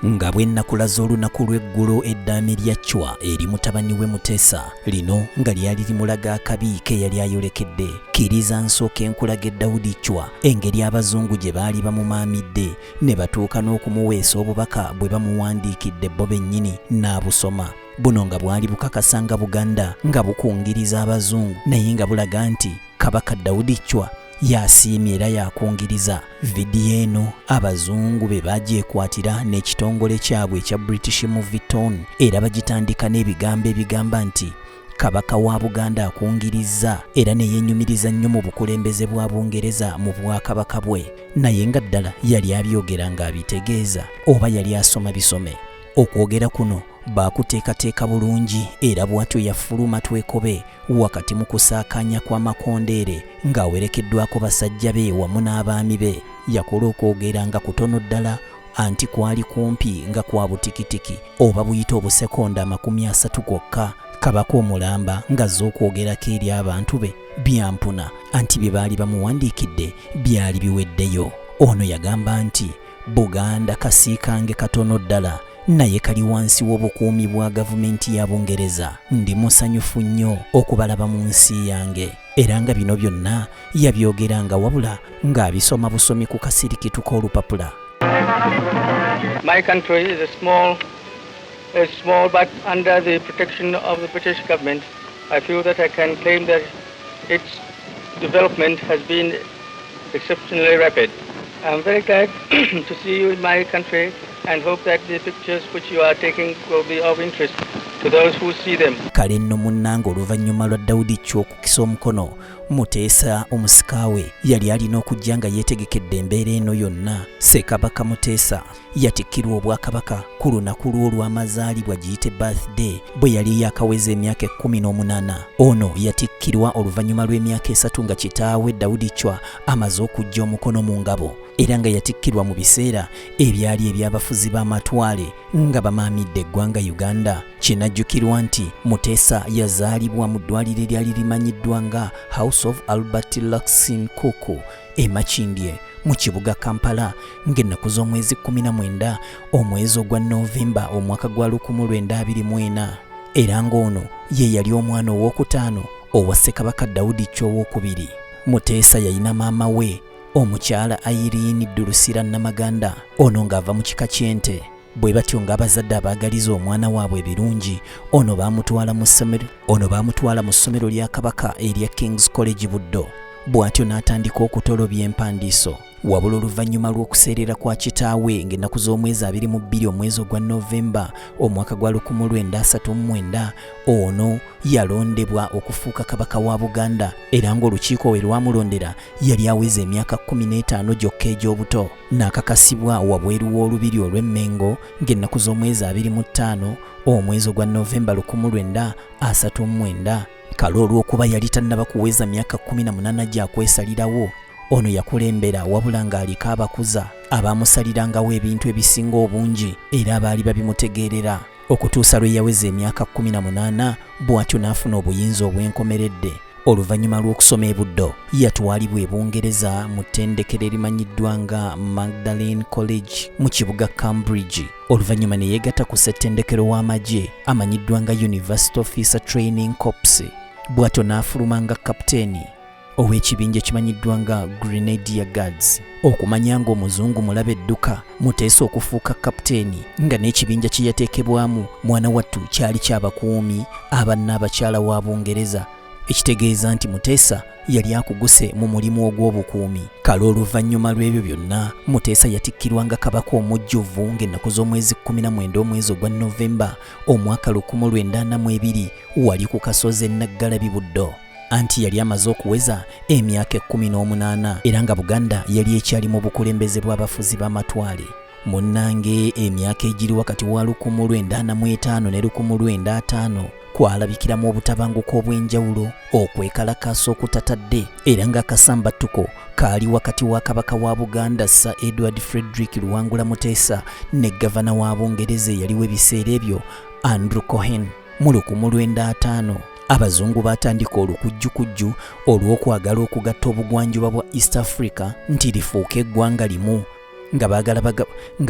nga bw'ennakulaza olunaku lw'eggulo eddaame lya Chwa eri mutabaniwe Muteesa, lino nga lyali limulaga akabi ke yali ayolekedde. Kkiriza nsooke nkulaga Daudi Chwa engeri abazungu gye baali bamumaamidde ne batuuka n'okumuweesa obubaka bwe bamuwandiikidde bo bennyini n'abusoma. Buno nga bwali bukakasa nga Buganda nga bukungiriza abazungu, naye nga bulaga nti Kabaka Daudi Chwa yasiimye era yakungiriza. Vidiyo eno abazungu be bagyekwatira n'ekitongole kyabwe ekya British Movie Tone, era bagitandika n'ebigambo ebigamba nti Kabaka wa Buganda akungiriza, era ne yeenyumiriza nnyo mu bukulembeze bwa Bungereza mu bwakabaka bwe, naye nga ddala yali abyogera ng'abitegeeza oba yali asoma bisome. Okwogera kuno baakuteekateeka bulungi, era bw'atyo yafuluma twekobe wakati mu kusaakanya kw'amakondeere ng'awerekeddwako basajja be wamu n'abaami be. Yakola okwogera nga kutono ddala, anti kwali kumpi nga kwa butikitiki oba buyita obusekonda 30 kwokka. Kabaka omulamba ng'azze okwogerako eri abantu be byampuna, anti bye baali bamuwandiikidde byali biweddeyo. Ono yagamba nti Buganda kasiikange katono ddala, naye kali wansi w'obukuumi bwa gavumenti ya Bungereza. Ndi musanyufu nnyo okubalaba mu nsi yange. Era nga bino byonna yabyogeranga wabula ng'abisoma busomi ku kasirikitu k'olupapula. My country is small but under the protection of the British government, I feel that I can claim that its development has been exceptionally rapid. I'm very glad to see you in my country and hope that the pictures which you are taking will be of interest to those who see them. Kale nno munnange oluvannyuma lwa Daudi Chwa okukisa omukono, Muteesa omusikawe yali alina okujja nga yeetegekedde embeera eno yonna. Ssekabaka Muteesa yatikkirwa obwakabaka ku lunaku lwo olw'amazaalibwa giyite birthday bwe yali yakaweza emyaka 18. Ono yatikkirwa oluvannyuma lw'emyaka 3 nga kitaawe Daudi Chwa amaze okujja omukono mu ngabo, era nga yatikkirwa mu biseera ebyali eby'abafuzi b'amatwale nga bamaamidde eggwanga Uganda. Kinajjukirwa nti Muteesa yazaalibwa mu ddwaliro eryali limanyiddwa nga House of Albert Luxin Kuku e Makindye mu kibuga Kampala ng'ennaku z'omwezi 19 omwezi ogwa Novemba omwaka gwa 1924, era ng'ono ye yali omwana ow'okutaano owa Ssekabaka Daudi Chwa ow'okubiri. Muteesa yalina maama we omukyala Irene Dulusira Namaganda, ono ng'ava mu kika ky'ente. Bwe batyo ng'abazadde abaagaliza omwana waabwe ebirungi, ono baamutwala mu ssomero lya Kabaka erya King's College Buddo. Bw'atyo n'atandika okutolobya empandiiso, wabula oluvannyuma lw'okuseerera kwa kitaawe ng'ennaku z'omwezi 22 omwezi ogwa Novemba omwaka gwa 1939, ono yalondebwa okufuuka Kabaka wa Buganda, era ng'olukiiko we lwamulondera yali aweza emyaka 15 gyokka egy'obuto. N'akakasibwa wabweru w'olubiri olw'Emmengo ng'ennaku z'omwezi 25 omwezi ogwa Novemba 1939. Kale olw'okuba yali tannaba kuweza myaka 18 gyakwesalirawo, ono yakulembera wabula ng'aliko abakuza abaamusalirangawo ebintu ebisinga obungi era abaali babimutegeerera, okutuusa lwe yaweza emyaka 18. Bw'atyo n'afuna obuyinza obw'enkomeredde. Oluvannyuma lw'okusoma e Buddo yatwalibwa e Bungereza mu ttendekero erimanyiddwa nga Magdalene College mu kibuga Cambridge. Oluvannyuma ne yeegatta ku ssettendekero w'amagye amanyiddwa nga University Officer Training Corps. Bw'atyo n'afuluma nga kapiteeni ow'ekibinja ekimanyiddwa nga Grenadier Guards. Okumanya ng'omuzungu mulaba edduka, Muteesa okufuuka kapiteeni nga n'ekibinja kye yateekebwamu mwana wattu kyali ky'abakuumi abannabakyala wa Bungereza, ekitegeeza nti Muteesa yali akuguse mu mulimu ogw'obukuumi. Kale oluvannyuma lw'ebyo byonna, Muteesa yatikkirwa nga kabaka omujjuvu ng'ennaku z'omwezi 19 omwezi ogwa Novemba omwaka 1942 wali ku kasozi Naggalabi Buddo, anti yali amaze okuweza emyaka 18 era nga Buganda yali ekyali mu bukulembeze bw'abafuzi b'amatwale. Munnange emyaka egiri wakati wa 1945 ne 1950 kwalabikiramu obutabanguko obw'enjawulo, okwekalakaasa okutatadde, era ng'akasambattuko kaali wakati wa Kabaka wa Buganda Sir Edward Frederick Luwangula Muteesa ne Gavana wa Bungereza eyaliwo ebiseera ebyo Andrew Cohen. Mu 1950 abazungu batandika olukujjukujju olw'okwagala okugatta obugwanjuba bwa East Africa nti lifuuke eggwanga limu, nga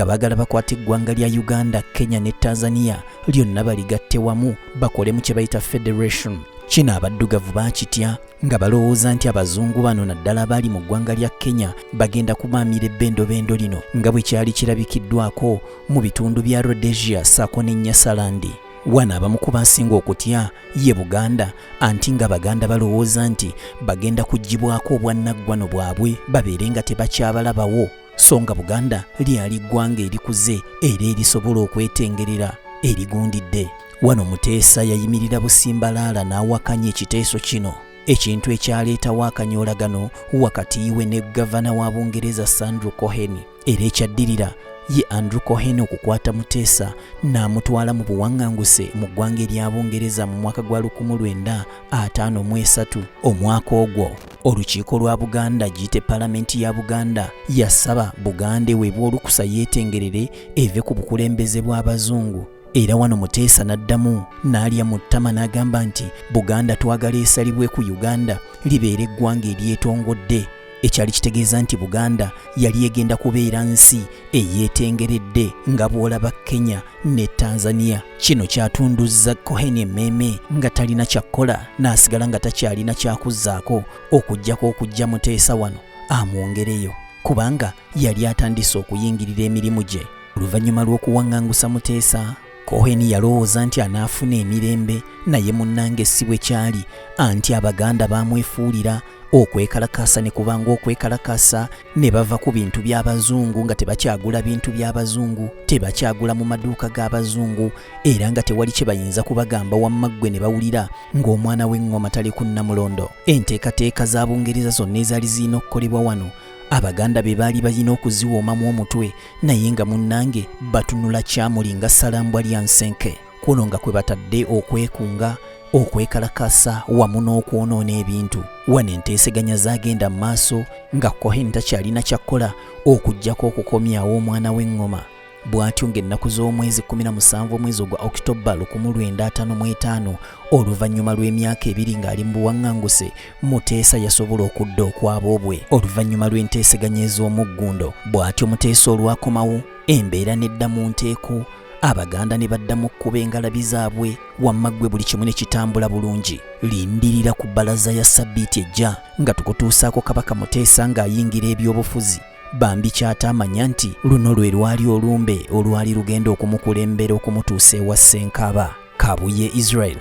baagala bakwata eggwanga lya Uganda, Kenya ne Tanzania lyonna baligatte wamu bakole mu kye bayita federation. Kino abaddugavu baakitya nga balowooza nti abazungu bano naddala abali mu ggwanga lya Kenya bagenda kumaamira ebbendobendo lino nga bwe kyali kirabikiddwako mu bitundu bya Rhodesia ssaako ne Nyasaland. Wano abamu ku basinga okutya ye Buganda, anti nga Baganda balowooza nti bagenda kuggyibwako obwannaggwano bwabwe babeere nga tebakyabalabawo, so nga Buganda lyali ggwanga erikuze era erisobola okwetengerera erigundidde. Wano Muteesa yayimirira busimbalaala n'awakanya ekiteeso kino, ekintu ekyaleetawo akanyoolagano wakati we ne gavana wa Bungereza Andrew Cohen, era ekyaddirira ye Andrew Cohen okukwata Muteesa n'amutwala mu buwaŋŋanguse mu ggwanga erya Bungereza mu mwaka gwa 1953. Omwaka ogwo olukiiko lwa Buganda giyite Palamenti ya Buganda yasaba Buganda eweebwe olukusa yeetengerere eve ku bukulembeze bw'abazungu. Era wano Muteesa n'addamu n'alya mu ttama n'agamba nti Buganda twagala esalibwe ku Uganda libeere eggwanga eryetongodde, ekyali kitegeeza nti Buganda yali egenda kubeera nsi eyeetengeredde nga bw'olaba Kenya ne Tanzania. Kino kyatunduzza Cohen emmeeme nga talina kyakkola n'asigala nga takyalina kyakuzzaako okuggyako okujja Muteesa wano amwongereyo, kubanga yali atandise okuyingirira emirimu gye. Oluvannyuma lw'okuwaŋŋangusa Muteesa, Cohen yalowooza nti anaafuna emirembe, naye munnange si bwe kyali, anti Abaganda baamwefuulira okwekalakasa ne kubanga okwekalakasa ne bava ku bintu by'abazungu nga tebakyagula bintu by'abazungu, tebakyagula mu maduuka g'abazungu, era nga tewali kye bayinza kubagamba wammaggwe ne bawulira ng'omwana w'eŋŋoma tali ku Nnamulondo. Enteekateeka za Bungereza zonna ezaali zirina okukolebwa wano Abaganda be baali balina okuziwoomamu omutwe, naye nga munnange batunula kyamuli nga ssalambwa lya nsenke. Kuno nga kwe batadde okwekunga, okwekalakasa wamu n'okwonoona ebintu. Wano enteeseganya zaagenda mu maaso nga Cohen takyalina kyakkola okuggyako okukomyawo omwana w'eŋŋoma. Bw'atyo ng'ennaku z'omwezi 17 omwezi ogwa Oktoba 1955, oluvannyuma lw'emyaka 2 ng'ali mu buwaŋŋanguse, Muteesa yasobola okudda okwabo bwe oluvannyuma lw'enteeseganya ez'omuggundo. Bw'atyo Muteesa olwakomawo, embeera nedda mu nteeko, Abaganda ne baddamu okkuba engalabi zaabwe, wammaggwe buli kimu ne kitambula bulungi. Lindirira ku bbalaza ya Ssabbiiti ejja nga tukutuusaako Kabaka Muteesa ng'ayingira ebyobufuzi. Bambi ky'atamanya nti luno lwe lwali olumbe olwali lugenda okumukulembera okumutuusa ewa Ssenkaaba. Kabuye Israel,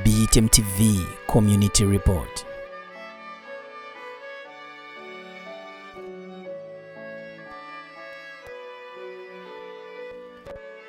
BTM TV Community Report.